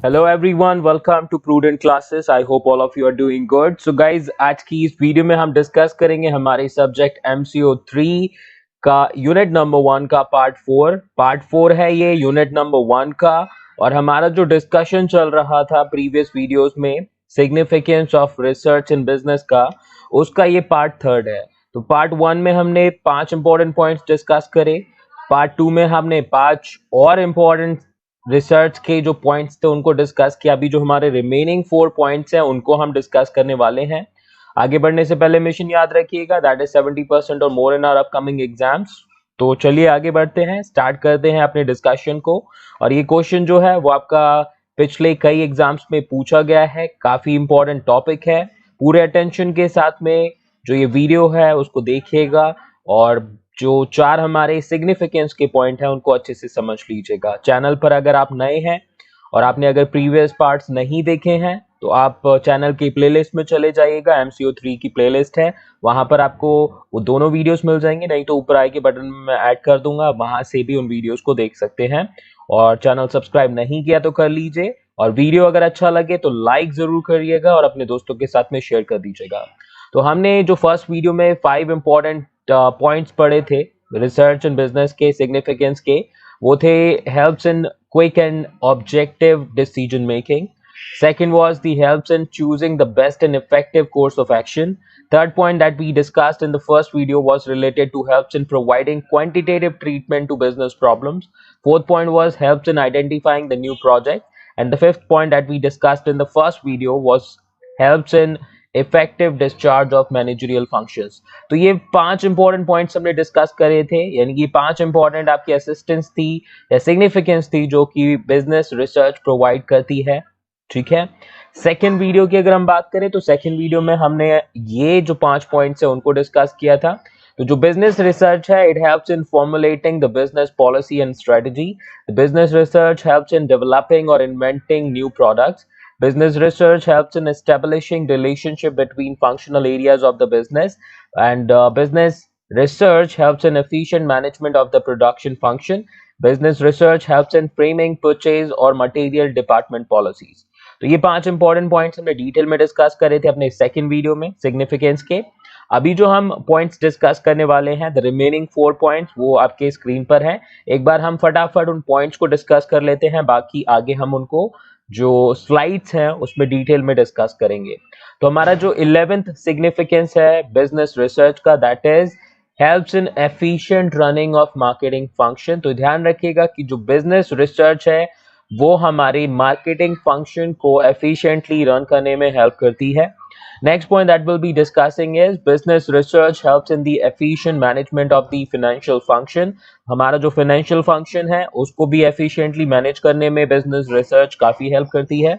Hello everyone, welcome to Prudent Classes. I hope all of you are doing good. So guys, आज की इस video में हम discuss करेंगे हमारे सब्जेक्ट MCO3 का यूनिट नंबर 1 का पार्ट 4 है ये यूनिट नंबर 1 का। और हमारा जो डिस्कशन चल रहा था प्रीवियस वीडियोस में significance of research in business का, उसका ये पार्ट 3 है। तो पार्ट 1 में हमने 5 इंपॉर्टेंट पॉइंट्स डिस्कस करे, पार्ट 2 में हमने 5 और इम्पोर्टेंट रिसर्च के जो पॉइंट्स थे उनको डिस्कस किया। अभी जो हमारे रिमेनिंग 4 पॉइंट्स हैं उनको हम डिस्कस करने वाले हैं। आगे बढ़ने से पहले मिशन याद रखिएगा, दैट इज 70% और मोर इन आवर अपकमिंग एग्जाम्स। तो चलिए आगे बढ़ते हैं, स्टार्ट करते हैं अपने डिस्कशन को। और ये क्वेश्चन जो है वो आपका पिछले कई एग्जाम्स में पूछा गया है, काफी इंपॉर्टेंट टॉपिक है। पूरे अटेंशन के साथ में जो ये वीडियो है उसको देखिएगा और जो 4 हमारे सिग्निफिकेंस के पॉइंट हैं उनको अच्छे से समझ लीजिएगा। चैनल पर अगर आप नए हैं और आपने अगर प्रीवियस पार्ट्स नहीं देखे हैं तो आप चैनल की प्लेलिस्ट में चले जाइएगा। MCO3 की प्लेलिस्ट है, वहां पर आपको वो दोनों वीडियोस मिल जाएंगे, नहीं तो ऊपर आई के बटन में मैं ऐड कर दूंगा, वहां से भी उन वीडियोस को देख सकते हैं। और चैनल सब्सक्राइब नहीं किया तो कर लीजिए, और वीडियो अगर अच्छा लगे तो लाइक जरूर करिएगा और अपने दोस्तों के साथ में शेयर कर दीजिएगा। तो हमने जो फर्स्ट वीडियो में 5 इंपॉर्टेंट पॉइंट्स पढ़े थे रिसर्च एंड बिजनेस के सिग्निफिकेंस के, वो थे helps in quick and objective decision making. Second was the helps in choosing the best and effective course of action. Third point that we discussed in the first video was related to helps in providing quantitative treatment to business problems. Fourth point was helps in identifying the new project. And the fifth point that we discussed in the first video was helps in effective discharge of managerial functions. तो ये 5 important points हमने discuss करे थे, यानी कि 5 important आपकी assistance थी या सिग्निफिकेंस थी जो कि बिजनेस रिसर्च प्रोवाइड करती है। ठीक है, सेकेंड वीडियो की अगर हम बात करें तो सेकेंड वीडियो में हमने ये जो 5 पॉइंट्स है उनको डिस्कस किया था। तो जो बिजनेस रिसर्च है, it helps in formulating the business policy and strategy. The business research helps in developing or inventing new products. Business research helps in establishing relationship between functional areas of the business, and business research helps in efficient management of the production function. Business research helps in framing purchase or material department policies. तो ये 5 important points हमने detail में discuss करे थे अपने second video में significance के। अभी जो हम पॉइंट्स डिस्कस करने वाले हैं, द रिमेनिंग 4 पॉइंट्स, वो आपके स्क्रीन पर हैं। एक बार हम फटाफट उन पॉइंट्स को डिस्कस कर लेते हैं, बाकी आगे हम उनको जो स्लाइड्स हैं उसमें डिटेल में डिस्कस करेंगे। तो हमारा जो 11th सिग्निफिकेंस है बिजनेस रिसर्च का, that is helps in efficient running of marketing function. तो ध्यान रखिएगा कि जो बिजनेस रिसर्च है वो हमारी मार्केटिंग फंक्शन को एफिशिएंटली रन करने में हेल्प करती है। Next point that we'll be discussing is business research helps in the efficient management of the financial function. हमारा जो financial function है उसको भी efficiently manage करने में business research काफी help करती है।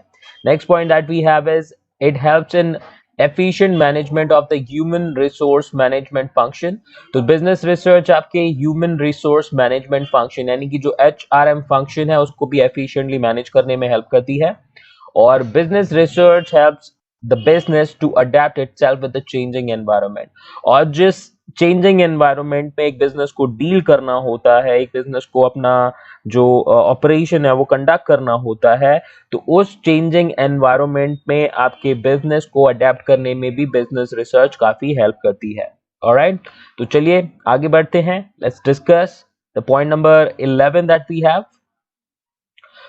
Next point that we have is it helps in efficient management of the human resource management function. तो business research आपके human resource management function यानी कि जो HRM function है उसको भी efficiently manage करने में help करती है। और business research helps the business to adapt itself with the changing environment. और जिस changing environment में एक बिजनेस को डील करना होता है, एक बिजनेस को अपना जो ऑपरेशन है वो कंडक्ट करना होता है, तो उस चेंजिंग एनवायरनमेंट में आपके बिजनेस को अडेप्ट करने में भी बिजनेस रिसर्च काफी हेल्प करती है। ऑलराइट, तो चलिए आगे बढ़ते हैं। Let's discuss the point number 11 that we have.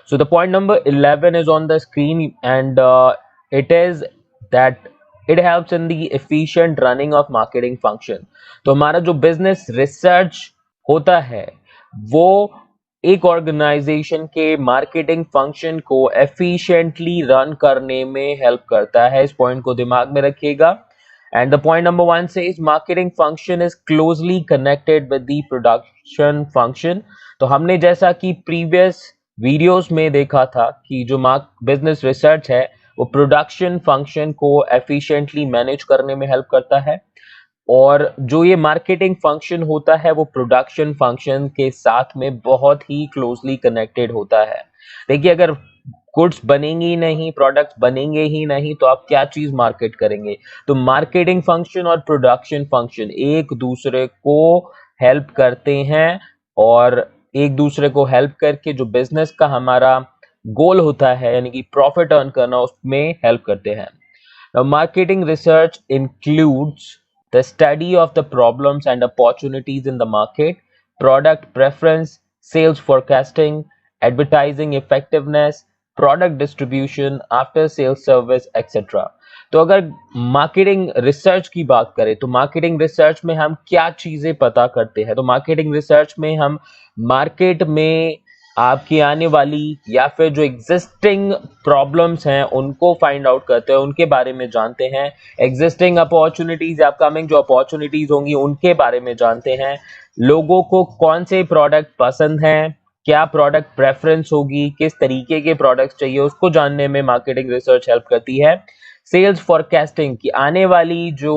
So the point number 11 is on the screen, and it is that it helps in the efficient running of marketing function. तो हमारा जो business research होता है वो एक organisation के marketing function को efficiently run करने में हेल्प करता है। इस पॉइंट को दिमाग में रखिएगा। And the point number 1 says marketing function is closely connected with the production function. तो हमने जैसा कि प्रीवियस वीडियोस में देखा था कि जो बिजनेस रिसर्च है वो प्रोडक्शन फंक्शन को एफिशिएंटली मैनेज करने में हेल्प करता है, और जो ये मार्केटिंग फंक्शन होता है वो प्रोडक्शन फंक्शन के साथ में बहुत ही क्लोजली कनेक्टेड होता है। देखिए, अगर गुड्स बनेंगे ही नहीं, प्रोडक्ट्स बनेंगे ही नहीं, तो आप क्या चीज मार्केट करेंगे? तो मार्केटिंग फंक्शन और प्रोडक्शन फंक्शन एक दूसरे को हेल्प करते हैं, और एक दूसरे को हेल्प करके जो बिजनेस का हमारा गोल होता है यानी कि प्रॉफिट अर्न करना, उसमें हेल्प करते हैं। Now, marketing research includes the study of the problems and opportunities in the market, product preference, sales forecasting, advertising effectiveness, product distribution, after sales service, etc. तो अगर मार्केटिंग रिसर्च की बात करें तो मार्केटिंग रिसर्च में हम क्या चीजें पता करते हैं? तो मार्केटिंग रिसर्च में हम मार्केट में आपकी आने वाली या फिर जो एग्जिस्टिंग प्रॉब्लम्स हैं उनको फाइंड आउट करते हैं, उनके बारे में जानते हैं। एग्जिस्टिंग अपॉर्चुनिटीज, अपकमिंग जो अपॉर्चुनिटीज होंगी उनके बारे में जानते हैं। लोगों को कौन से प्रोडक्ट पसंद हैं, क्या प्रोडक्ट प्रेफरेंस होगी, किस तरीके के प्रोडक्ट्स चाहिए, उसको जानने में मार्केटिंग रिसर्च हेल्प करती है। सेल्स फॉरकास्टिंग की आने वाली जो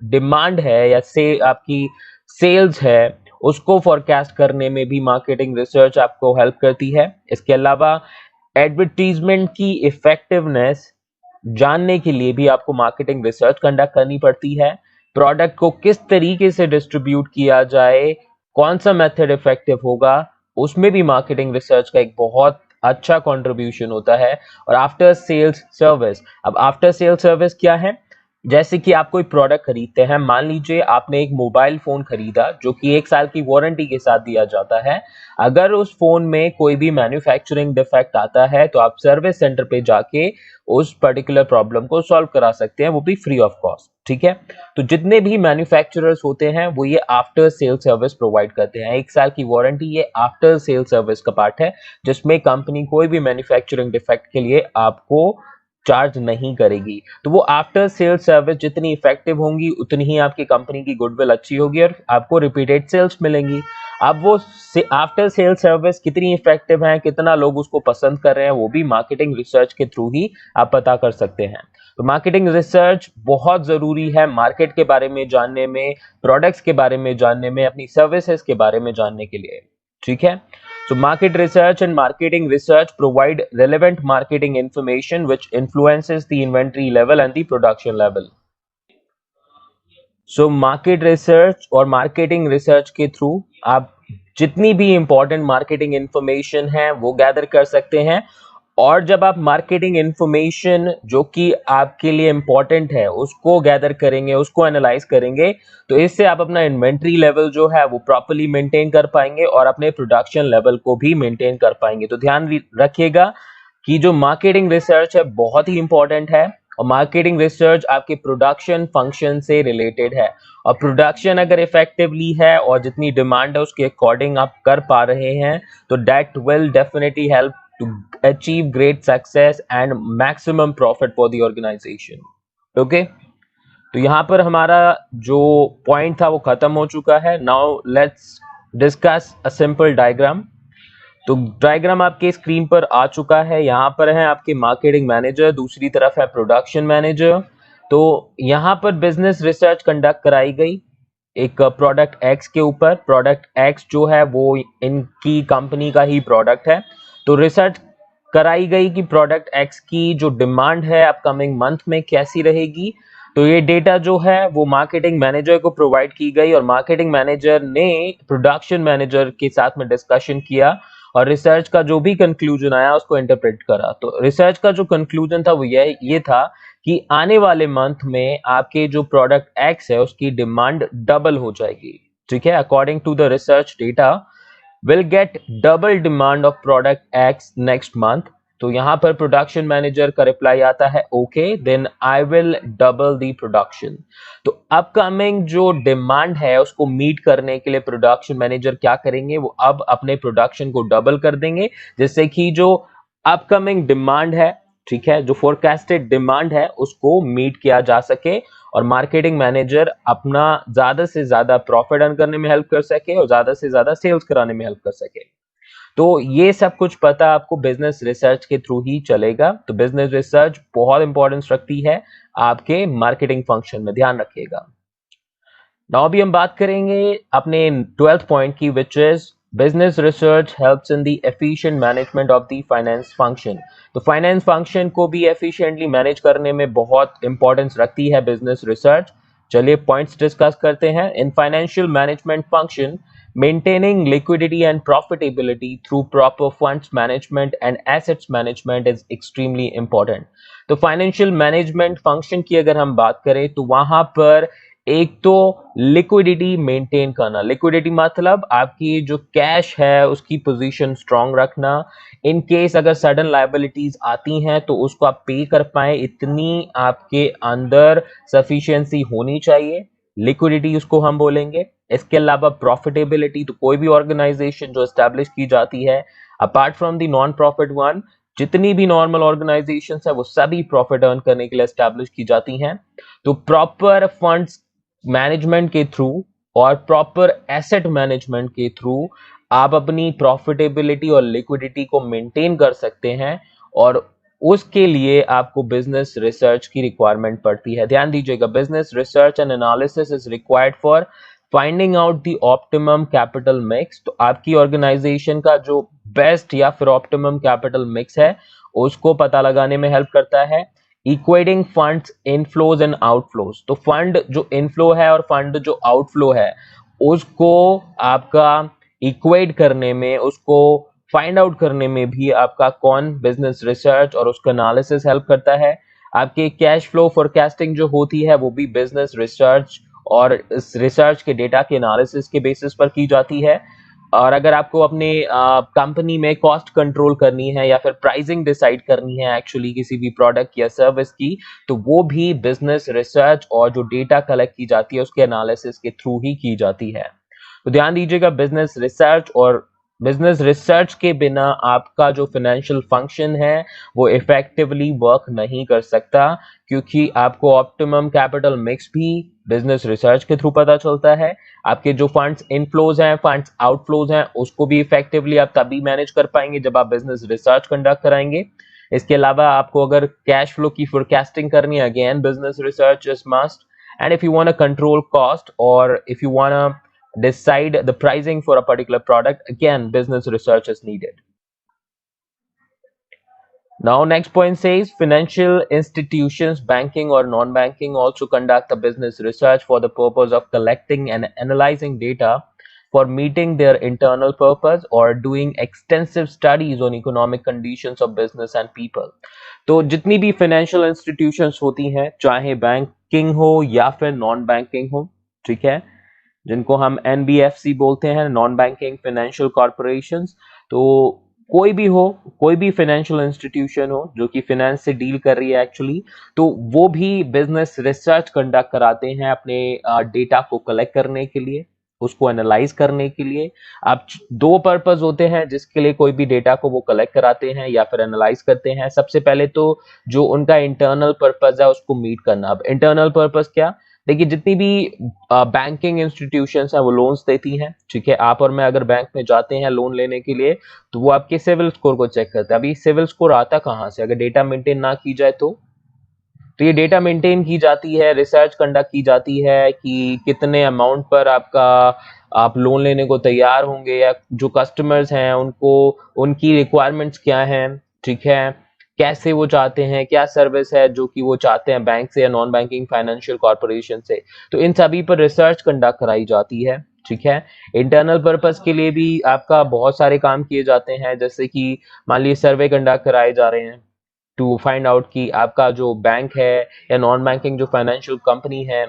डिमांड है या से आपकी सेल्स है उसको फॉरकास्ट करने में भी मार्केटिंग रिसर्च आपको हेल्प करती है। इसके अलावा एडवर्टीजमेंट की इफेक्टिवनेस जानने के लिए भी आपको मार्केटिंग रिसर्च कंडक्ट करनी पड़ती है। प्रोडक्ट को किस तरीके से डिस्ट्रीब्यूट किया जाए, कौन सा मेथड इफेक्टिव होगा, उसमें भी मार्केटिंग रिसर्च का एक बहुत अच्छा कंट्रीब्यूशन होता है। और आफ्टर सेल्स सर्विस, अब आफ्टर सेल्स सर्विस क्या है? जैसे कि आप कोई प्रोडक्ट खरीदते हैं, मान लीजिए आपने एक मोबाइल फोन खरीदा जो कि 1 साल की वारंटी के साथ दिया जाता है। अगर उस फोन में कोई भी मैन्युफैक्चरिंग डिफेक्ट आता है तो आप सर्विस सेंटर पे जाके उस पर्टिकुलर प्रॉब्लम को सॉल्व करा सकते हैं, वो भी फ्री ऑफ कॉस्ट। ठीक है, तो जितने भी मैन्युफैक्चरर्स होते हैं वो ये आफ्टर सेल सर्विस प्रोवाइड करते हैं। 1 साल की वारंटी ये आफ्टर सेल सर्विस का पार्ट है, जिसमें कंपनी कोई भी मैन्युफैक्चरिंग डिफेक्ट के लिए आपको चार्ज नहीं करेगी। तो वो आफ्टर सेल सर्विस जितनी इफेक्टिव होंगी उतनी ही आपकी कंपनी की गुडविल अच्छी होगी और आपको रिपीटेड सेल्स मिलेंगी। अब वो आफ्टर सेल सर्विस कितनी इफेक्टिव है, कितना लोग उसको पसंद कर रहे हैं, वो भी मार्केटिंग रिसर्च के थ्रू ही आप पता कर सकते हैं। तो मार्केटिंग रिसर्च बहुत जरूरी है मार्केट के बारे में जानने में, प्रोडक्ट्स के बारे में जानने में, अपनी सर्विसेज के बारे में जानने के लिए। ठीक है, so market research and marketing research provide relevant marketing information which influences the inventory level and the production level. So market research और marketing research के थ्रू आप जितनी भी important marketing information है वो गैदर कर सकते हैं। और जब आप मार्केटिंग इंफॉर्मेशन जो कि आपके लिए इंपॉर्टेंट है उसको गैदर करेंगे, उसको एनालाइज करेंगे, तो इससे आप अपना इन्वेंट्री लेवल जो है वो प्रॉपर्ली मेंटेन कर पाएंगे और अपने प्रोडक्शन लेवल को भी मेंटेन कर पाएंगे। तो ध्यान रखिएगा कि जो मार्केटिंग रिसर्च है बहुत ही इंपॉर्टेंट है और मार्केटिंग रिसर्च आपके प्रोडक्शन फंक्शन से रिलेटेड है। और प्रोडक्शन अगर इफेक्टिवली है और जितनी डिमांड है उसके अकॉर्डिंग आप कर पा रहे हैं तो that will definitely help to achieve great success and maximum profit for the organization. Okay, तो यहाँ पर हमारा जो पॉइंट था वो खत्म हो चुका है। Now let's discuss a simple diagram. तो डायग्राम आपके स्क्रीन पर आ चुका है। यहाँ पर है आपके मार्केटिंग मैनेजर, दूसरी तरफ है प्रोडक्शन मैनेजर। तो यहाँ पर बिजनेस रिसर्च कंडक्ट कराई गई एक प्रोडक्ट एक्स के ऊपर। प्रोडक्ट एक्स जो है वो इनकी कंपनी का ही प्रोडक्ट है। तो रिसर्च कराई गई कि प्रोडक्ट एक्स की जो डिमांड है अपकमिंग मंथ में कैसी रहेगी। तो ये डेटा जो है वो मार्केटिंग मैनेजर को प्रोवाइड की गई और मार्केटिंग मैनेजर ने प्रोडक्शन मैनेजर के साथ में डिस्कशन किया और रिसर्च का जो भी कंक्लूजन आया उसको इंटरप्रेट करा। तो रिसर्च का जो कंक्लूजन था वो ये था कि आने वाले मंथ में आपके जो प्रोडक्ट एक्स है उसकी डिमांड डबल हो जाएगी। ठीक है, according to the research data will get double demand of product X next month। तो यहाँ पर प्रोडक्शन मैनेजर का रिप्लाई आता है okay then I will double the production. तो अपकमिंग जो डिमांड है उसको मीट करने के लिए प्रोडक्शन मैनेजर क्या करेंगे, वो अब अपने प्रोडक्शन को डबल कर देंगे जिससे कि जो अपकमिंग डिमांड है, ठीक है, जो फोरकास्टेड डिमांड है उसको मीट किया जा सके और मार्केटिंग मैनेजर अपना ज्यादा से ज्यादा प्रॉफिट अर्न करने में हेल्प कर सके और ज्यादा से ज्यादा सेल्स कराने में हेल्प कर सके। तो ये सब कुछ पता आपको बिजनेस रिसर्च के थ्रू ही चलेगा। तो बिजनेस रिसर्च बहुत इंपॉर्टेंस रखती है आपके मार्केटिंग फंक्शन में, ध्यान रखिएगा। नाउ अभी हम बात करेंगे अपने 12th पॉइंट की, which is business research helps in the efficient management of the finance function. तो फाइनेंस फंक्शन को भी एफिशिएंटली मैनेज करने में बहुत इंपॉर्टेंस रखती है बिजनेस रिसर्च। चलिए पॉइंट्स डिस्कस करते हैं। In financial management function Maintaining liquidity and profitability through proper funds management and assets management is extremely important. तो फाइनेंशियल मैनेजमेंट फंक्शन की अगर हम बात करें तो वहां पर एक तो लिक्विडिटी मेंटेन करना, लिक्विडिटी मतलब आपकी जो कैश है उसकी पोजीशन स्ट्रांग रखना, इन केस अगर सडन लायबिलिटीज आती हैं तो उसको आप पे कर पाए, इतनी आपके अंदर सफिशिएंसी होनी चाहिए, लिक्विडिटी उसको हम बोलेंगे। इसके अलावा प्रॉफिटेबिलिटी, तो कोई भी ऑर्गेनाइजेशन जो एस्टेब्लिश की जाती है apart from the non profit one, जितनी भी नॉर्मल ऑर्गेनाइजेशन है वो सभी प्रॉफिट अर्न करने के लिए एस्टेब्लिश की जाती हैं। तो प्रॉपर फंड्स मैनेजमेंट के थ्रू और प्रॉपर एसेट मैनेजमेंट के थ्रू आप अपनी प्रॉफिटेबिलिटी और लिक्विडिटी को मेंटेन कर सकते हैं, और उसके लिए आपको बिजनेस रिसर्च की रिक्वायरमेंट पड़ती है। ध्यान दीजिएगा, business research and analysis is required for finding out the optimum capital mix. तो आपकी ऑर्गेनाइजेशन का जो बेस्ट या फिर ऑप्टिमम कैपिटल मिक्स है उसको पता लगाने में हेल्प करता है। Equating funds inflows and outflows, तो फंड जो इनफ्लो है और फंड जो आउटफ्लो है उसको आपका इक्वेट करने में, उसको फाइंड आउट करने में भी आपका कौन, बिजनेस रिसर्च और उसका एनालिसिस हेल्प करता है। आपके कैश फ्लो फोरकास्टिंग जो होती है वो भी बिजनेस रिसर्च और इस रिसर्च के डेटा के एनालिसिस के बेसिस पर की जाती है। और अगर आपको अपने कंपनी में कॉस्ट कंट्रोल करनी है या फिर प्राइसिंग डिसाइड करनी है एक्चुअली किसी भी प्रोडक्ट या सर्विस की, तो वो भी बिजनेस रिसर्च और जो डेटा कलेक्ट की जाती है उसके एनालिसिस के थ्रू ही की जाती है। तो ध्यान दीजिएगा, बिजनेस रिसर्च और बिजनेस रिसर्च के बिना आपका जो फाइनेंशियल फंक्शन है वो इफेक्टिवली वर्क नहीं कर सकता, क्योंकि आपको ऑप्टिमम कैपिटल मिक्स भी बिजनेस रिसर्च के थ्रू पता चलता है। आपके जो फंड्स इनफ्लोज हैं, फंड्स आउटफ्लोज हैं, उसको भी इफेक्टिवली आप तभी मैनेज कर पाएंगे जब आप बिजनेस रिसर्च कंडक्ट कराएंगे। इसके अलावा आपको अगर कैश फ्लो की फोरकास्टिंग करनी है, again business research is must. And if you want to control cost or if you want to decide the pricing for a particular product, again business research is needed. Now next point says financial institutions, banking or non-banking, also conduct a business research for the purpose of collecting and analyzing data for meeting their internal purpose or doing extensive studies on economic conditions of business and people. तो जितनी भी financial institutions होती हैं, चाहे banking हो या फिर non banking हो, ठीक है, जिनको हम एनबीएफसी बोलते हैं, नॉन बैंकिंग फाइनेंशियल कॉर्पोरेशंस, तो कोई भी हो, कोई भी फाइनेंशियल इंस्टीट्यूशन हो जो कि फाइनेंस से डील कर रही है एक्चुअली, तो वो भी बिजनेस रिसर्च कंडक्ट कराते हैं अपने डेटा को कलेक्ट करने के लिए, उसको एनालाइज करने के लिए। अब दो पर्पस होते हैं जिसके लिए कोई भी डेटा को वो कलेक्ट कराते हैं या फिर एनालाइज करते हैं। सबसे पहले तो जो उनका इंटरनल पर्पस है उसको मीट करना। अब इंटरनल पर्पस क्या, देखिए जितनी भी बैंकिंग इंस्टीट्यूशंस हैं वो लोन्स देती हैं, ठीक है। आप और मैं अगर बैंक में जाते हैं लोन लेने के लिए तो वो आपके सिविल स्कोर को चेक करते हैं। अभी सिविल स्कोर आता कहाँ से, अगर डेटा मेंटेन ना की जाए तो ये डेटा मेंटेन की जाती है, रिसर्च कंडक्ट की जाती है कि कितने अमाउंट पर आपका आप लोन लेने को तैयार होंगे, या जो कस्टमर्स हैं उनको उनकी रिक्वायरमेंट्स क्या हैं, ठीक है, कैसे वो चाहते हैं, क्या सर्विस है जो कि वो चाहते हैं बैंक से या नॉन बैंकिंग फाइनेंशियल कॉर्पोरेशन से। तो इन सभी पर रिसर्च कंडक्ट कराई जाती है, ठीक है। इंटरनल पर्पस के लिए भी आपका बहुत सारे काम किए जाते हैं, जैसे कि मान लीजिए सर्वे कंडक्ट कराए जा रहे हैं टू फाइंड आउट कि आपका जो बैंक है या नॉन बैंकिंग जो फाइनेंशियल कंपनी है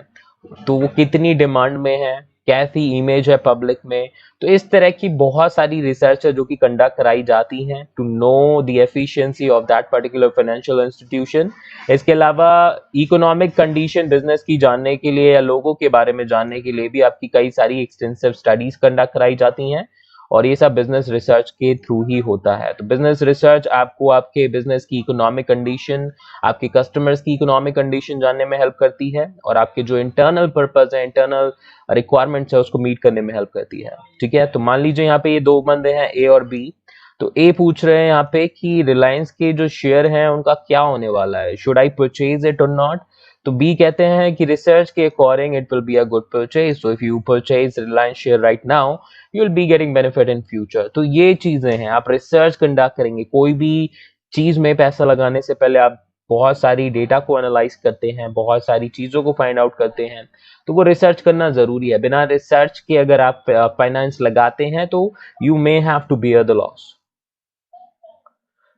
तो वो कितनी डिमांड में है, कैसी इमेज है पब्लिक में। तो इस तरह की बहुत सारी रिसर्च है जो कि कंडक्ट कराई जाती हैं to know the efficiency of that particular financial institution. इसके अलावा इकोनॉमिक कंडीशन बिजनेस की जानने के लिए या लोगों के बारे में जानने के लिए भी आपकी कई सारी एक्सटेंसिव स्टडीज कंडक्ट कराई जाती हैं, और ये सब बिजनेस रिसर्च के थ्रू ही होता है। तो बिजनेस रिसर्च आपको आपके बिजनेस की इकोनॉमिक कंडीशन, आपके कस्टमर्स की इकोनॉमिक कंडीशन जानने में हेल्प करती है, और आपके जो इंटरनल पर्पस है, इंटरनल रिक्वायरमेंट्स है उसको मीट करने में हेल्प करती है, ठीक है। तो मान लीजिए यहाँ पे ये दो बंदे हैं ए और बी, तो ए पूछ रहे हैं यहाँ पे कि रिलायंस के जो शेयर हैं उनका क्या होने वाला है, शुड आई परचेज इट और नॉट। तो बी कहते हैं कि रिसर्च के according it will be a good purchase, so if you purchase Reliance share right now you will be getting benefit in future. तो ये चीजें हैं, आप रिसर्च कंडक्ट करेंगे, कोई भी चीज में पैसा लगाने से पहले आप बहुत सारी डेटा को एनालाइज करते हैं, बहुत सारी चीज़ों को फाइंड आउट करते हैं, तो वो रिसर्च करना ज़रूरी है। बिना रिसर्च के अगर आप फाइनेंस लगाते हैं तो you may have to bear the loss.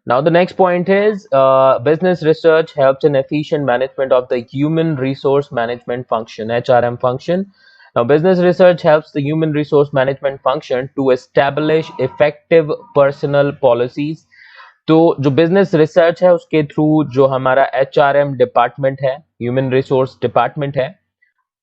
Now, the next point is business research helps in efficient management of the human resource management function, HRM function. Now, business research helps the human resource management function to establish effective personal policies. तो जो business research है उसके through जो हमारा HRM department है, human resource department है,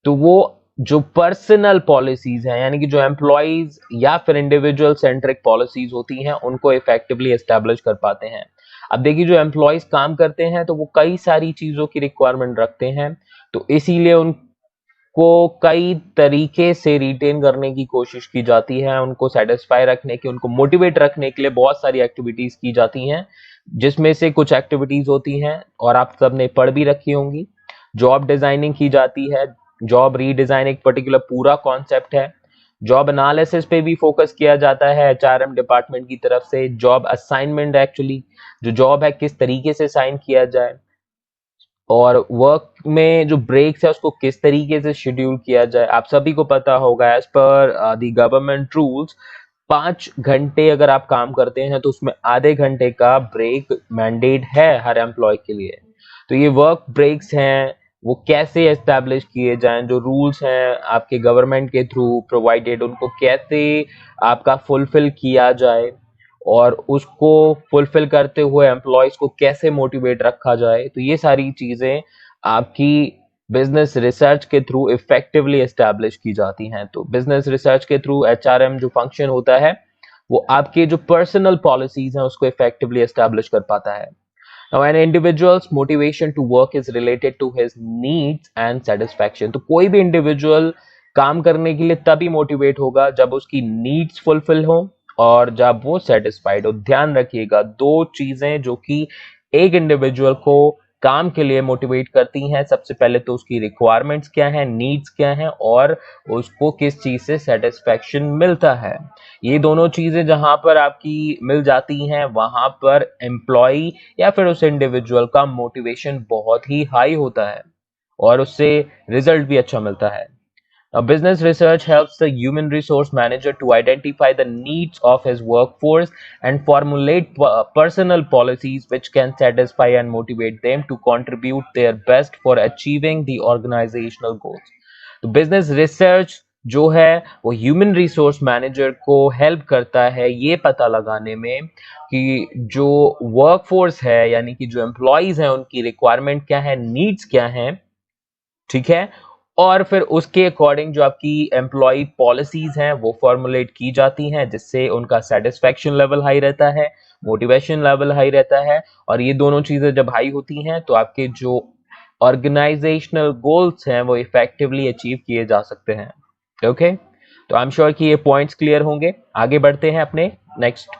तो वो जो पर्सनल पॉलिसीज हैं यानी कि जो एम्प्लॉयज या फिर इंडिविजुअल सेंट्रिक पॉलिसीज होती हैं उनको इफेक्टिवली एस्टेब्लिश कर पाते हैं। अब देखिए जो एम्प्लॉयज काम करते हैं तो वो कई सारी चीजों की रिक्वायरमेंट रखते हैं, तो इसीलिए उनको कई तरीके से रिटेन करने की कोशिश की जाती है, उनको सेटिस्फाई रखने की, उनको मोटिवेट रखने के लिए बहुत सारी एक्टिविटीज की जाती हैं, जिसमें से कुछ एक्टिविटीज होती हैं और आप सबने पढ़ भी रखी होंगी। जॉब डिजाइनिंग की जाती है, जॉब रीडिजाइन एक पर्टिकुलर पूरा कॉन्सेप्ट है। जॉब एनालिसिस पे भी फोकस किया जाता है HRM डिपार्टमेंट की तरफ से। जॉब असाइनमेंट, एक्चुअली जो जॉब है किस तरीके से साइन किया जाए, और वर्क में जो ब्रेक्स है उसको किस तरीके से शेड्यूल किया जाए। आप सभी को पता होगा as per the government rules 5 घंटे अगर आप काम करते हैं तो उसमें आधे घंटे का ब्रेक मैंडेट है हर एम्प्लॉय के लिए। तो ये वर्क ब्रेक्स हैं वो कैसे एस्टैब्लिश किए जाएं, जो रूल्स हैं आपके गवर्नमेंट के थ्रू प्रोवाइडेड उनको कैसे आपका फुलफिल किया जाए, और उसको फुलफिल करते हुए एम्प्लॉयज को कैसे मोटिवेट रखा जाए, तो ये सारी चीजें आपकी बिजनेस रिसर्च के थ्रू इफेक्टिवली एस्टैब्लिश की जाती हैं। तो बिजनेस रिसर्च के थ्रू HRM जो फंक्शन होता है वो आपके जो पर्सनल पॉलिसीज हैं उसको इफेक्टिवली एस्टैब्लिश कर पाता है। Now, an individual's motivation to work is related to his needs and satisfaction. तो कोई भी इंडिविजुअल काम करने के लिए तभी मोटिवेट होगा जब उसकी नीड्स फुलफिल हो और जब वो सेटिस्फाइड हो। ध्यान रखिएगा, दो चीजें जो कि एक इंडिविजुअल को काम के लिए मोटिवेट करती हैं, सबसे पहले तो उसकी रिक्वायरमेंट्स क्या हैं, नीड्स क्या हैं, और उसको किस चीज से सेटिस्फेक्शन मिलता है। ये दोनों चीजें जहां पर आपकी मिल जाती हैं वहां पर एम्प्लॉय या फिर उस इंडिविजुअल का मोटिवेशन बहुत ही हाई होता है और उससे रिजल्ट भी अच्छा मिलता है। Now, business research helps the human resource manager to identify the needs of his workforce and formulate personal policies which can satisfy and motivate them to contribute their best for achieving the organizational goals. तो business research जो है वो human resource manager को help करता है ये पता लगाने में कि जो वर्कफोर्स है यानी कि जो एम्प्लॉयज हैं उनकी रिक्वायरमेंट क्या है, नीड्स क्या हैं, ठीक है, और फिर उसके अकॉर्डिंग जो आपकी एम्प्लॉय पॉलिसीज हैं वो फॉर्मुलेट की जाती हैं जिससे उनका सेटिस्फेक्शन लेवल हाई रहता है, मोटिवेशन लेवल हाई रहता है, और ये दोनों चीजें जब हाई होती हैं तो आपके जो ऑर्गेनाइजेशनल गोल्स हैं वो इफेक्टिवली अचीव किए जा सकते हैं। ओके, तो आई एम श्योर कि ये पॉइंट्स क्लियर होंगे। आगे बढ़ते हैं अपने नेक्स्ट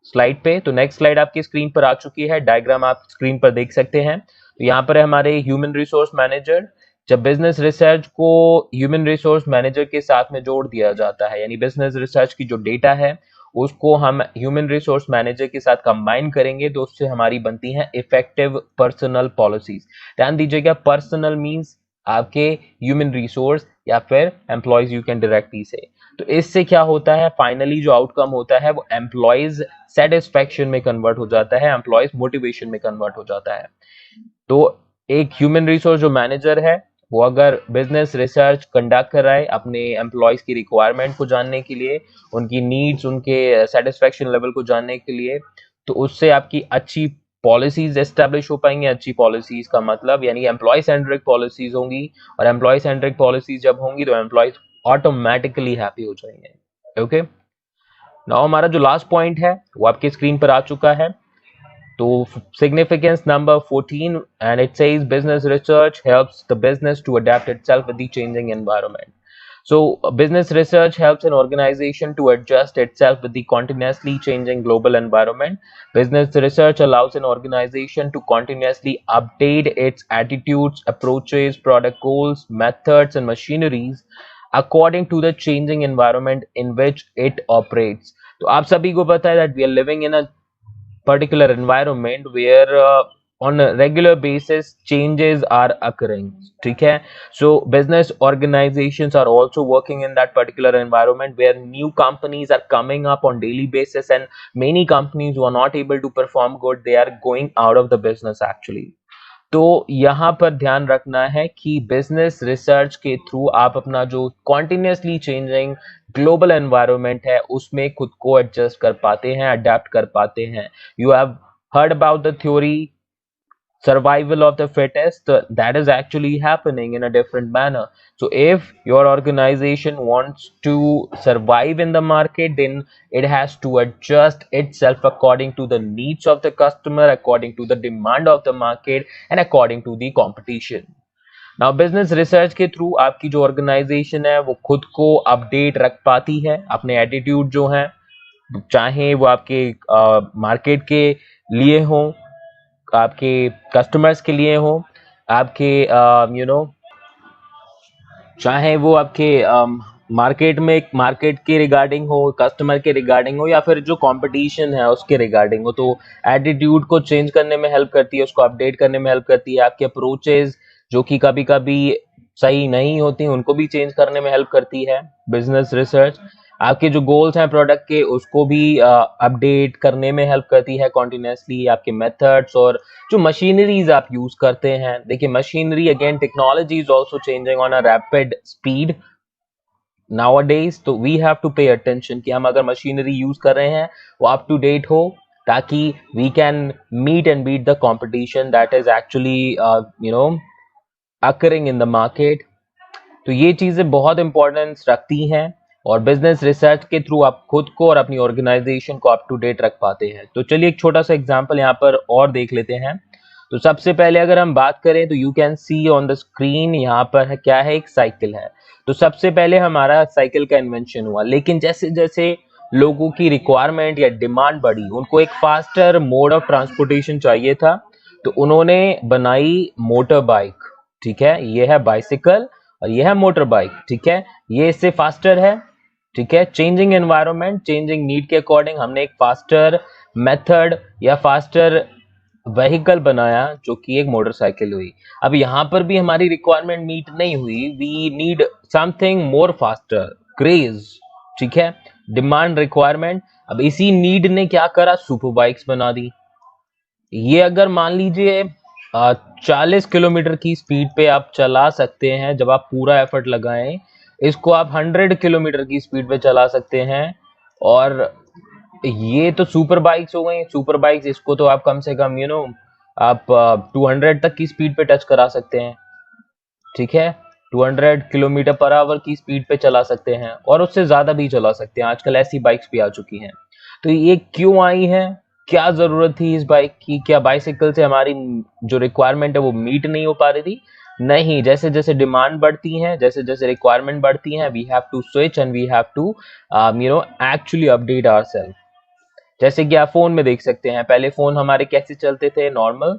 स्लाइड पे। तो नेक्स्ट स्लाइड आपकी स्क्रीन पर आ चुकी है, डायग्राम आप स्क्रीन पर देख सकते हैं। तो यहाँ पर है हमारे ह्यूमन रिसोर्स मैनेजर। जब बिजनेस रिसर्च को ह्यूमन रिसोर्स मैनेजर के साथ में जोड़ दिया जाता है, यानी बिजनेस रिसर्च की जो डेटा है उसको हम ह्यूमन रिसोर्स मैनेजर के साथ कंबाइन करेंगे तो उससे हमारी बनती हैं इफेक्टिव पर्सनल पॉलिसीज। ध्यान दीजिएगा, पर्सनल मींस आपके ह्यूमन रिसोर्स या फिर एम्प्लॉयज, यू कैन डायरेक्टली से। तो इससे क्या होता है, फाइनली जो आउटकम होता है वो एम्प्लॉयज सेटिस्फेक्शन में कन्वर्ट हो जाता है, एम्प्लॉयज मोटिवेशन में कन्वर्ट हो जाता है। तो एक ह्यूमन रिसोर्स जो मैनेजर है वो अगर बिजनेस रिसर्च कंडक्ट कर रहा है अपने एम्प्लॉयज की रिक्वायरमेंट को जानने के लिए, उनकी नीड्स, उनके सेटिस्फेक्शन लेवल को जानने के लिए, तो उससे आपकी अच्छी पॉलिसीज एस्टेब्लिश हो पाएंगी। अच्छी पॉलिसीज का मतलब यानी एम्प्लॉय सेंट्रिक पॉलिसीज होंगी, और एम्प्लॉय सेंट्रिक पॉलिसीज जब होंगी तो एम्प्लॉयज ऑटोमेटिकली हैप्पी हो जाएंगे। ओके, नाउ हमारा जो लास्ट पॉइंट है वो आपके स्क्रीन पर आ चुका है। तो significance number 14, and it says business research helps the business to adapt itself with the changing environment. So business research helps an organization to adjust itself with the continuously changing global environment. Business research allows an organization to continuously update its attitudes, approaches, product goals, methods and machineries according to the changing environment in which it operates. तो आप सभी को पता है that we are living in a particular environment where on a regular basis changes are occurring. ठीक है, so business organizations are also working in that particular environment where new companies are coming up on daily basis, and many companies who are not able to perform good, they are going out of the business actually. तो यहाँ पर ध्यान रखना है कि business research के through आप अपना जो कॉन्टिन्यूसली चेंजिंग ग्लोबल एनवायरनमेंट है उसमें खुद को एडजस्ट कर पाते हैं, अडेप्ट कर पाते हैं. You have heard about the theory survival of the fittest. That is actually happening in a different manner. So if your organization wants to survive in the market, then it has to adjust itself according to the needs of the customer, according to the demand of the market, and according to the competition. Now business research के through आपकी जो organisation है वो खुद को update रख पाती है, अपने एटीट्यूड जो है, चाहे वो आपके मार्केट के लिए हो, आपके कस्टमर्स के लिए हो, आपके चाहे वो आपके मार्केट के रिगार्डिंग हो, कस्टमर के रिगार्डिंग हो, या फिर जो कंपटीशन है उसके रिगार्डिंग हो. तो एटीट्यूड को चेंज करने में हेल्प करती है, उसको अपडेट करने में हेल्प करती है. आपके अप्रोचेस जो कि कभी कभी सही नहीं होती उनको भी चेंज करने में हेल्प करती है बिजनेस रिसर्च. आपके जो गोल्स हैं प्रोडक्ट के उसको भी अपडेट करने में हेल्प करती है कॉन्टिन्यूसली. आपके मेथड्स और जो मशीनरीज आप यूज करते हैं, देखिए machinery again technology is also changing on a rapid speed nowadays. तो we have to pay attention कि हम अगर मशीनरी यूज कर रहे हैं वो अप टू डेट हो, ताकि we can meet and beat the competition that is actually occurring in the market. तो ये चीजें बहुत इंपॉर्टेंस रखती हैं और बिजनेस रिसर्च के थ्रू आप खुद को और अपनी ऑर्गेनाइजेशन को अप टू डेट रख पाते हैं. तो चलिए एक छोटा सा एग्जांपल यहाँ पर और देख लेते हैं. तो सबसे पहले अगर हम बात करें तो you can see on the screen यहाँ पर है क्या है, एक साइकिल है. तो सबसे पहले हमारा साइकिल का इन्वेंशन हुआ, लेकिन जैसे जैसे लोगों की रिक्वायरमेंट या डिमांड बढ़ी, उनको एक फास्टर मोड ऑफ ट्रांसपोर्टेशन चाहिए था, तो उन्होंने बनाई मोटर बाइक. ठीक है, ये है बाइसिकल और ये है मोटर बाइक. ठीक है, ये इससे फास्टर है. ठीक है, चेंजिंग एनवायरनमेंट, चेंजिंग नीड के अकॉर्डिंग हमने एक फास्टर मेथड या फास्टर व्हीकल बनाया जो कि एक मोटरसाइकिल हुई. अब यहाँ पर भी हमारी रिक्वायरमेंट मीट नहीं हुई, we need something more faster, craze. ठीक है, डिमांड रिक्वायरमेंट. अब इसी नीड ने क्या करा, सुपर बाइक्स बना दी. ये अगर मान लीजिए 40 किलोमीटर की स्पीड पे आप चला सकते हैं जब आप पूरा एफर्ट लगाएं, इसको आप 100 किलोमीटर की स्पीड पे चला सकते हैं. और ये तो सुपर बाइक्स हो गई. सुपर बाइक्स इसको तो आप कम से कम आप 200 तक की स्पीड पे टच करा सकते हैं. ठीक है, 200 किलोमीटर पर आवर की स्पीड पे चला सकते हैं और उससे ज्यादा भी चला सकते हैं. आजकल ऐसी बाइक्स भी आ चुकी हैं. तो ये क्यों आई है, क्या जरूरत थी इस बाइक की, क्या बाइसिकल से हमारी जो रिक्वायरमेंट है वो मीट नहीं हो पा रही थी? नहीं, जैसे जैसे डिमांड बढ़ती है, जैसे जैसे रिक्वायरमेंट बढ़ती है, we have to switch and we have to actually update ourselves. जैसे कि आप फोन में देख सकते हैं, पहले फोन हमारे कैसे चलते थे, नॉर्मल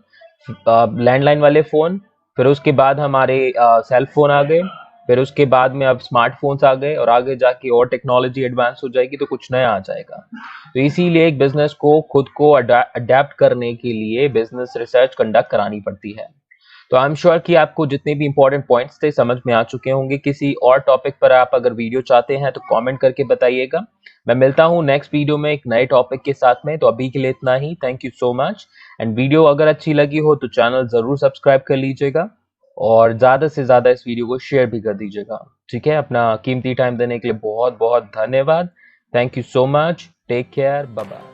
लैंडलाइन वाले फोन, फिर उसके बाद हमारे सेल फोन आ गए, फिर उसके बाद में अब स्मार्टफोन्स आ गए, और आगे जाके और टेक्नोलॉजी एडवांस हो जाएगी तो कुछ नया आ जाएगा. तो इसीलिए एक बिजनेस को खुद को अडेप्ट करने के लिए बिजनेस रिसर्च कंडक्ट करानी पड़ती है. तो आई एम श्योर कि आपको जितने भी इंपॉर्टेंट पॉइंट्स थे समझ में आ चुके होंगे. किसी और टॉपिक पर आप अगर वीडियो चाहते हैं तो कमेंट करके बताइएगा. मैं मिलता हूं नेक्स्ट वीडियो में एक नए टॉपिक के साथ में. तो अभी के लिए इतना ही. Thank you so much. And video अगर अच्छी लगी हो तो चैनल जरूर सब्सक्राइब कर लीजिएगा और ज्यादा से ज्यादा इस वीडियो को शेयर भी कर दीजिएगा. ठीक है, अपना कीमती टाइम देने के लिए बहुत बहुत धन्यवाद. Thank you so much. Take care. Bye bye.